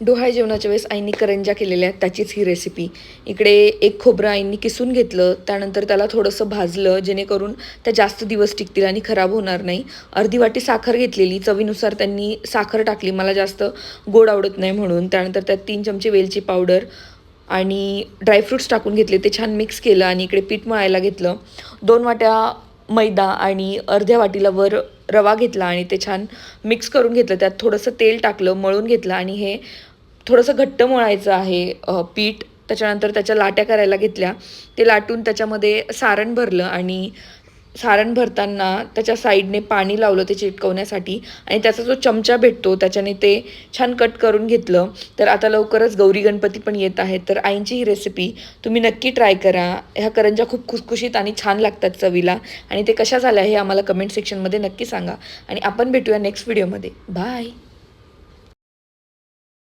डोहाळे जेवणाच्या वेळेस आईंनी करंज्या केलेल्या त्याचीच ही रेसिपी. इकडे एक खोबरं आईंनी किसून घेतलं, त्यानंतर त्याला थोडंसं भाजलं जेणेकरून त्या जास्त दिवस टिकतील आणि खराब होणार नाही. अर्धी वाटी साखर घेतलेली, चवीनुसार त्यांनी साखर टाकली, मला जास्त गोड आवडत नाही म्हणून. त्यानंतर त्यात 3 चमचे वेलची पावडर आणि ड्रायफ्रुट्स टाकून घेतले, ते छान मिक्स केलं आणि इकडे पीठ मळायला घेतलं. 2 वाट्या मैदा आणि अर्ध्या वाटीला वर रवा घेतला आणि ते छान मिक्स करून घेतलं. त्यात थोडंसं तेल टाकलं, मळून घेतलं आणि हे थोडंसं घट्ट मळायचं आहे पीठ. त्याच्यानंतर त्याच्या लाट्या करायला घेतल्या. ते लाटून त्याच्यामध्ये सारण भरलं आणि सारण भरताना त्याच्या साईडने पाणी लावलं ते चिटकवण्यासाठी आणि त्याचा जो चमचा भेटतो त्याच्याने ते छान कट करून घेतलं. तर आता लवकरच गौरी गणपती पण येत आहेत, तर आईंची ही रेसिपी तुम्ही नक्की ट्राय करा. ह्या करंज्या खूप खुसखुशीत आणि छान लागतात चवीला आणि ते कशा झाल्या हे आम्हाला कमेंट सेक्शनमध्ये नक्की सांगा आणि आपण भेटूया नेक्स्ट व्हिडिओमध्ये. बाय.